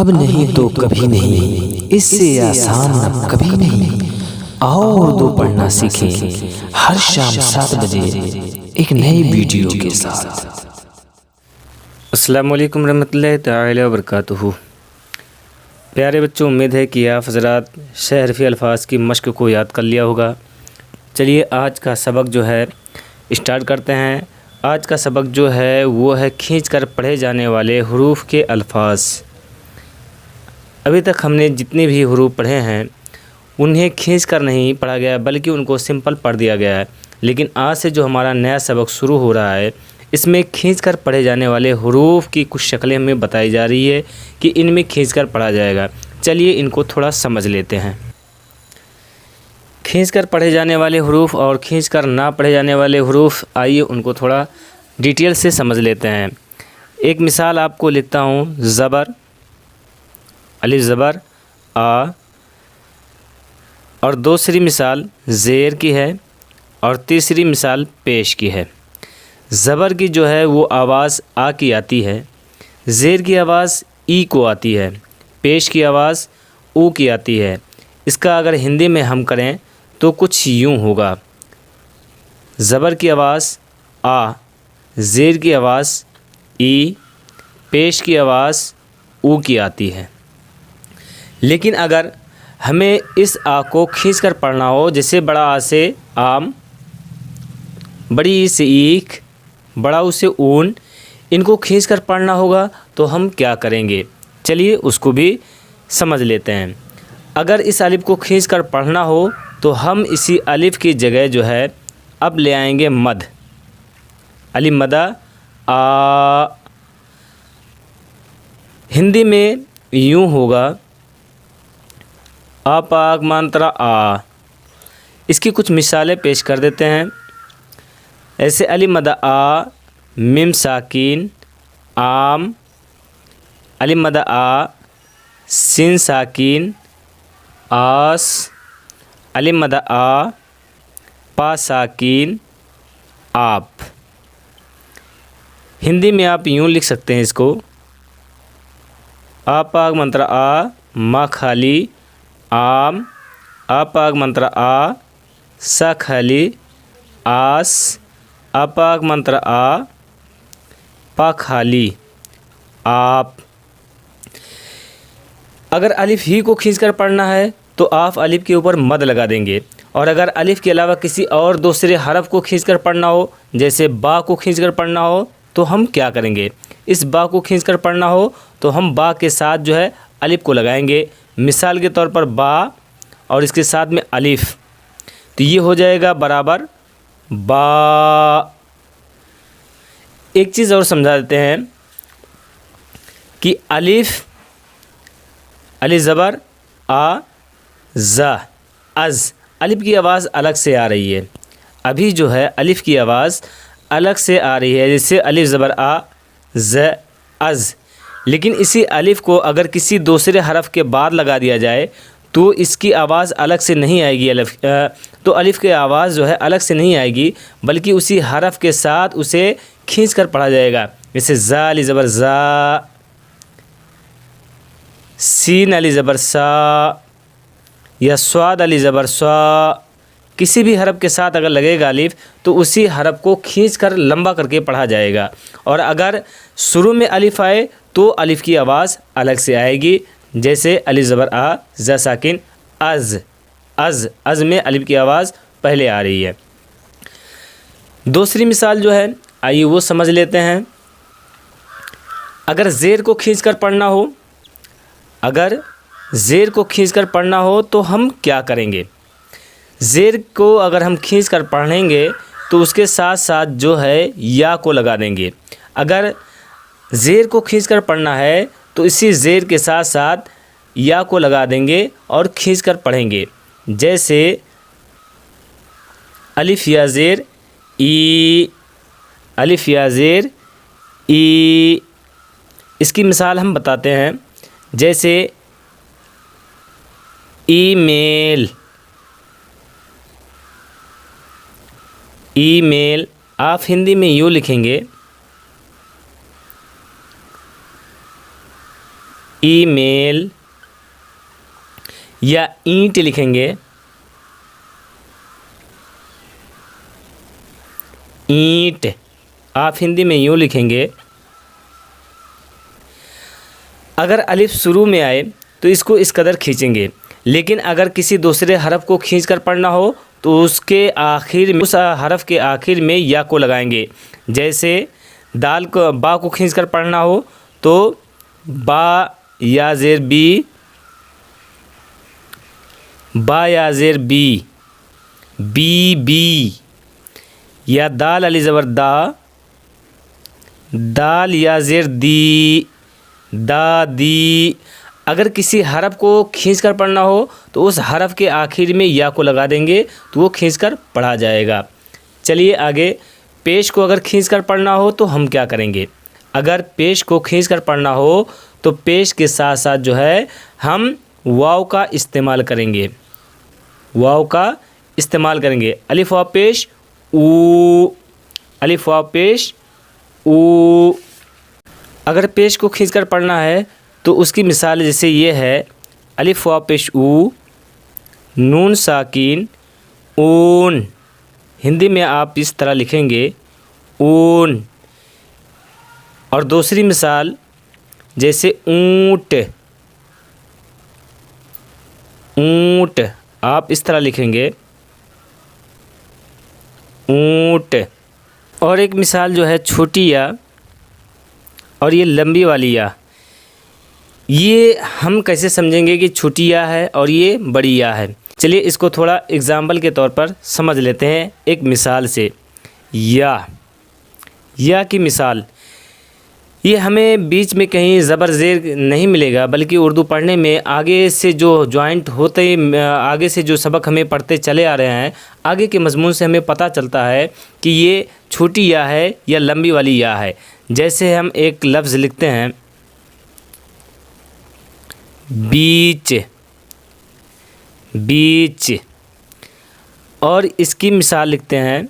अब नहीं तो कभी नहीं, इससे आसान अब कभी नहीं। आओ उर्दू पढ़ना सीखें हर शाम 7 बजे एक नई वीडियो के साथ। अस्सलामु अलैकुम रहमतुल्लाहि तआला व बरकातुहू। प्यारे बच्चों, उम्मीद है कि आप हज़रात शहरफ़ी अल्फाज की मश्क को याद कर लिया होगा। चलिए आज का सबक जो है स्टार्ट करते हैं। आज का सबक जो है वो है खींच कर पढ़े जाने वाले हुरूफ के अल्फाज। अभी तक हमने जितने भी हुरूफ पढ़े हैं उन्हें खींच कर नहीं पढ़ा गया बल्कि उनको सिंपल पढ़ दिया गया है। लेकिन आज से जो हमारा नया सबक शुरू हो रहा है इसमें खींच कर पढ़े जाने वाले हुरूफ की कुछ शक्लें हमें बताई जा रही है कि इनमें खींच कर पढ़ा जाएगा। चलिए इनको थोड़ा समझ लेते हैं। खींच कर पढ़े जाने वाले हुरूफ और खींच कर ना पढ़े जाने वाले हुरूफ, आइए उनको थोड़ा डिटेल से समझ लेते हैं। एक मिसाल आपको लिखता हूँ। ज़बर, अलिफ ज़बर आ, और दूसरी मिसाल ज़ेर की है और तीसरी मिसाल पेश की है। ज़बर की जो है वो आवाज़ आ की आती है, ज़ेर की आवाज़ ई को आती है, पेश की आवाज़ ऊ की आती है। इसका अगर हिंदी में हम करें तो कुछ यूँ होगा। ज़बर की आवाज़ आ, ज़ेर की आवाज़ ई, पेश की आवाज़ ऊ की आती है। लेकिन अगर हमें इस आ को खींच कर पढ़ना हो, जैसे बड़ा आ से आम, बड़ी ई से ईख, बड़ा ऊ से ऊन, इनको खींच कर पढ़ना होगा तो हम क्या करेंगे? चलिए उसको भी समझ लेते हैं। अगर इस अलिफ को खींच कर पढ़ना हो तो हम इसी अलिफ की जगह जो है अब ले आएंगे मद। अलिफ मदा आ। हिंदी में यूँ होगा आ पाक मंत्रा आ। इसकी कुछ मिसालें पेश कर देते हैं। ऐसे अलिफ मदा आ, मिम साकिन आम, अलिफ मदा आ, सिन साकिन आस, अलिफ मदा आ, पा साकिन आप। हिंदी में आप यूँ लिख सकते हैं इसको। आ पाक मंत्रा आ, मा खाली आम, आ पाक मंत्रा आ, सा खाली आस, आ पाक मंत्रा आ, पा खाली आप। अगर अलिफ ही को खींचकर पढ़ना है तो आप अलिफ के ऊपर मद लगा देंगे। और अगर अलिफ के अलावा किसी और दूसरे हरफ को खींचकर पढ़ना हो, जैसे बा को खींचकर पढ़ना हो, तो हम क्या करेंगे? इस बा को खींचकर पढ़ना हो तो हम बा के साथ जो है अलिफ को लगाएंगे। मिसाल के तौर पर बा और इसके साथ में अलिफ, तो ये हो जाएगा बराबर बा। एक चीज़ और समझा देते हैं कि अलिफ, अलिफ ज़बर आ, ज़ा, अज़, अलिफ की आवाज़ अलग से आ रही है। अभी जो है अलिफ की आवाज़ अलग से आ रही है, जैसे अलिफ ज़बर आ, ज़, अज़। लेकिन इसी अलिफ को अगर किसी दूसरे हरफ के बाद लगा दिया जाए तो इसकी आवाज़ अलग से नहीं आएगी। तो अलिफ की आवाज़ जो है अलग से नहीं आएगी बल्कि उसी हरफ के साथ उसे खींच कर पढ़ा जाएगा। जैसे ज़ा अली ज़बर ज़ा, सीन अली ज़बर सा, या स्वाद अली ज़बर स्वा। किसी भी हरफ के साथ अगर लगेगा अलिफ तो उसी हरफ को खींच कर लंबा करके पढ़ा जाएगा। और अगर शुरू में अलिफ आए तो अलिफ की आवाज़ अलग से आएगी, जैसे अलिफ ज़बर आ, ज़ साकिन अज़, अज़, अज़ में अलिफ की आवाज़ पहले आ रही है। दूसरी मिसाल जो है आइए वो समझ लेते हैं। अगर ज़ेर को खींच कर पढ़ना हो, अगर ज़ेर को खींच कर पढ़ना हो तो हम क्या करेंगे? ज़ेर को अगर हम खींच कर पढ़ेंगे तो उसके साथ साथ जो है या को लगा देंगे। अगर ज़ेर को खींच कर पढ़ना है तो इसी ज़ेर के साथ साथ या को लगा देंगे और खींच कर पढ़ेंगे। जैसे अलिफ या ज़ेर ई, अलिफ या ज़ेर ई। इसकी मिसाल हम बताते हैं। जैसे ईमेल, ईमेल आप हिंदी में यूँ लिखेंगे ईमेल, या ईंट लिखेंगे, ईंट। आप हिंदी में यूँ लिखेंगे। अगर अलिफ शुरू में आए तो इसको इस कदर खींचेंगे, लेकिन अगर किसी दूसरे हरफ को खींच कर पढ़ना हो तो उसके आखिर में, उस हरफ के आखिर में या को लगाएंगे। जैसे दाल को, बा को खींच कर पढ़ना हो तो बा या ज़ेर बी, बा या ज़ेर बी, बी बी। या दाल अली ज़बर दा, दाल या ज़ेर दी, दा दी। अगर किसी हरफ को खींच कर पढ़ना हो तो उस हरफ के आखिर में या को लगा देंगे तो वो खींच कर पढ़ा जाएगा। चलिए आगे, पेश को अगर खींच कर पढ़ना हो तो हम क्या करेंगे। अगर पेश को खींच कर पढ़ना हो तो पेश के साथ साथ जो है हम वाव का इस्तेमाल करेंगे, वाव का इस्तेमाल करेंगे। अलिफ वाव पेश ऊ, अलिफ वाव पेश ऊ। अगर पेश को खींच कर पढ़ना है तो उसकी मिसाल जैसे ये है, अलिफ वाव पेश ऊ, नून साकिन ऊन। हिंदी में आप इस तरह लिखेंगे ऊन। और दूसरी मिसाल जैसे ऊंट, ऊंट, आप इस तरह लिखेंगे ऊंट। और एक मिसाल जो है छोटी या और ये लंबी वाली या, ये हम कैसे समझेंगे कि छोटी या है और ये बड़ी या है। चलिए इसको थोड़ा एग्जाम्पल के तौर पर समझ लेते हैं एक मिसाल से। या की मिसाल, ये हमें बीच में कहीं ज़बर ज़ेर नहीं मिलेगा, बल्कि उर्दू पढ़ने में आगे से जो जॉइंट होते, आगे से जो सबक हमें पढ़ते चले आ रहे हैं, आगे के मजमून से हमें पता चलता है कि ये छोटी या है या लंबी वाली या है। जैसे हम एक लफ्ज़ लिखते हैं बीच, बीच, और इसकी मिसाल लिखते हैं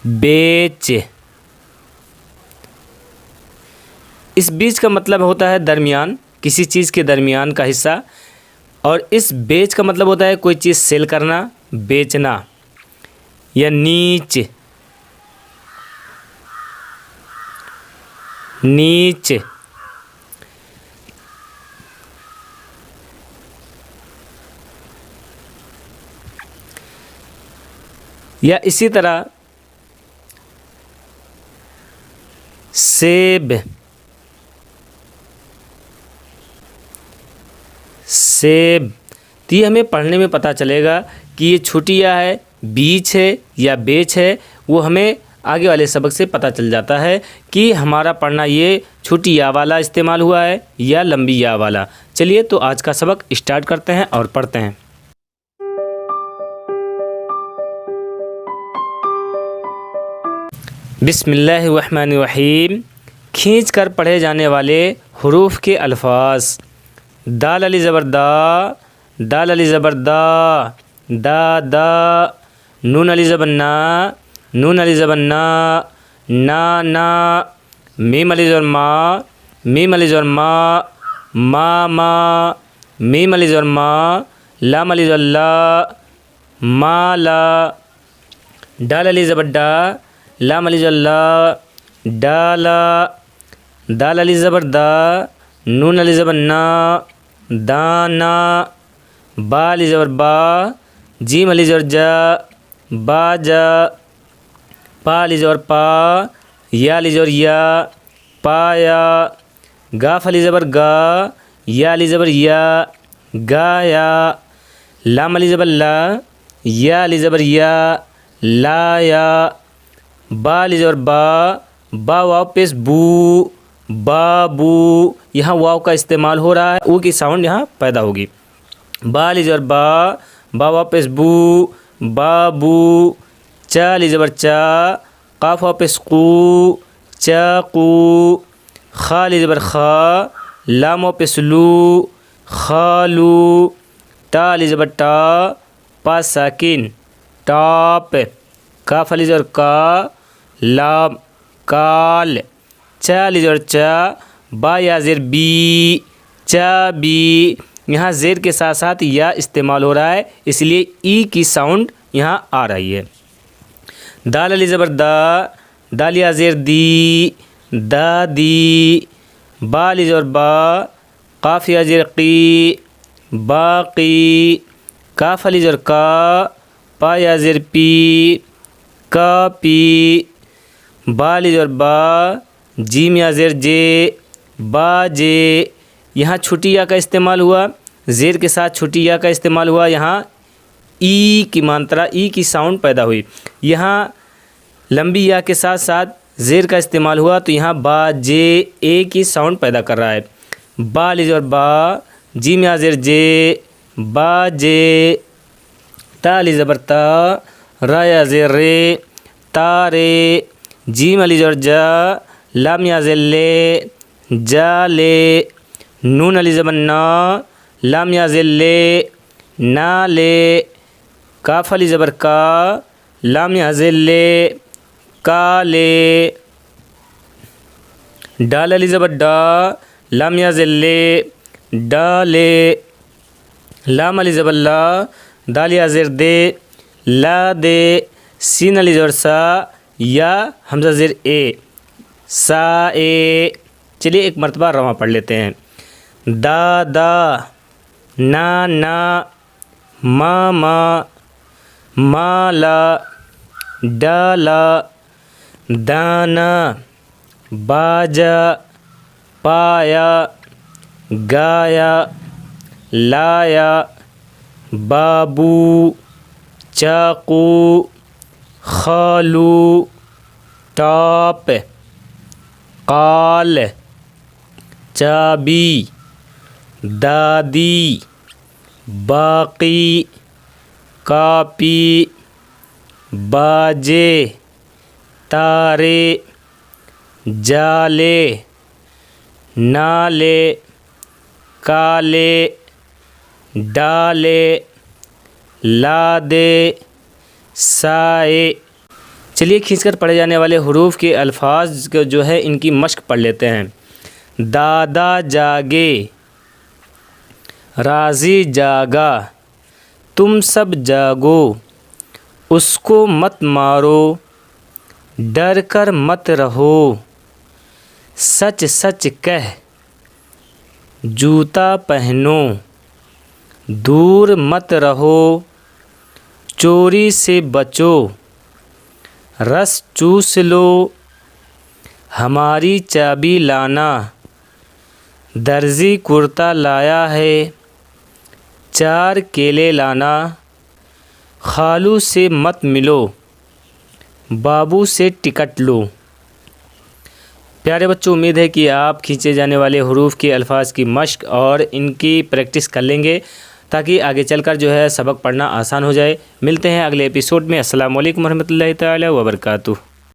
बेच। इस बीच का मतलब होता है दरमियान, किसी चीज़ के दरमियान का हिस्सा। और इस बेच का मतलब होता है कोई चीज़ सेल करना, बेचना। या नीच, नीच। या इसी तरह सेब, सेब। तो ये हमें पढ़ने में पता चलेगा कि ये छोटी या है, बीच है या बेच है। वो हमें आगे वाले सबक से पता चल जाता है कि हमारा पढ़ना ये छोटी या वाला इस्तेमाल हुआ है या लंबी या वाला। चलिए तो आज का सबक स्टार्ट करते हैं और पढ़ते हैं। बिस्मिल्लाहिर्रहमानिर्रहीम। खींच कर पढ़े जाने वाले हुरूफ के अल्फाज। दाल अली ज़बर दा, दाल अली ज़बर दा, दा दा। नून अली ज़बर ना, नून अली ज़बर ना, ना ना। मीम अली ज़बर मा, मीम अली ज़बर मा, मा मा। मीम अली ज़बर मा, लाम अली ज़बर ला, मा ला। डाल अली ज़बर डा, लाम अली ज़बर ला, डाला। दाल अली ज़बर दा, नून अली ज़बर ना, दाना। बा अली ज़बर बा, जीम अली ज़बर जा, बाजा। पा अली ज़बर पा, या अली ज़बर या, पाया। गाफ अली ज़बर गा, या अली ज़बर या, गाया। लाम अली ज़बर ला, या अली ज़बर या, लाया। बा अली ज़बर बा, बा वाव पेश बू, बाबू। यहाँ वाव का इस्तेमाल हो रहा है, ऊ की साउंड यहाँ पैदा होगी। बा अली ज़बर बा, बा वाव पेश बू, बाबू। चा अली ज़बर चा, काफ वाव पेश कू, चाकू। खा अली ज़बर खा, लाम वाव पेश लू, खालू। ता अली ज़बर टा, पा साकिन, टॉप। काफ अली ज़बर का, लाम, काल। चा अली ज़बर चा, बा या ज़ेर बी, चाबी। यहाँ ज़ेर के साथ साथ या इस्तेमाल हो रहा है, इसलिए ई की साउंड यहाँ आ रही है। दाल अली ज़बर दा, दाल या ज़ेर दी, दादी। बा अली ज़बर बा, काफ या ज़ेर की, बाकी। काफ अली ज़बर का, पा या ज़ेर पी, कापी। बा अली ज़बर बा, जीम या ज़ेर जे, बाजे। यहाँ छोटी या का इस्तेमाल हुआ, ज़ेर के साथ छोटी या का इस्तेमाल हुआ, यहाँ ई की मात्रा, ई की साउंड पैदा हुई। यहाँ लंबी या के साथ साथ ज़ेर का इस्तेमाल हुआ, तो यहाँ बा जे ए की साउंड पैदा कर रहा है। बा अली ज़बर बा, जीम या ज़ेर जे, बाजे। ता अली ज़बर ता, रा या ज़ेर रे, तारे। जीम अली ज़बर जा, लाम या ज़ेर ले, जाले। नून अली ज़बर ना, लाम या ज़ेर ले, नाले। काफ अली ज़बर का, लाम या ज़ेर ले, काले। डाल अली ज़बर डा, लाम या ज़ेर ले, डाले। लाम अली ज़बर ला, दाल या ज़ेर दे, ला दे। सीन अली ज़बर सा, या हमज़ा ज़ेर ए, सा ए। चलिए एक मरतबा रवा पढ़ लेते हैं। दादा, नाना, मामा, माला, डाला, दाना, बाजा, पाया, गाया, लाया, बाबू, चाकू, खालू, टॉप, काल, चाबी, दादी, बाकी, कापी, बाजे, तारे, जाले, नाले, काले, डाले, लादे, साए। चलिए खींचकर पढ़े जाने वाले हुरूफ के अल्फाज को जो है इनकी मश्क पढ़ लेते हैं। दादा जागे, राज़ी जागा, तुम सब जागो, उसको मत मारो, डर कर मत रहो, सच सच कह, जूता पहनो, दूर मत रहो, चोरी से बचो, रस चूस लो, हमारी चाबी लाना, दर्जी कुर्ता लाया है, 4 केले लाना, खालू से मत मिलो, बाबू से टिकट लो। प्यारे बच्चों, उम्मीद है कि आप खींचे जाने वाले हुरूफ के अल्फाज की मश्क और इनकी प्रैक्टिस कर लेंगे ताकि आगे चलकर जो है सबक पढ़ना आसान हो जाए। मिलते हैं अगले एपिसोड में। अस्सलाम वालेकुम रहमतुल्लाहि तआला व बरकातुहू।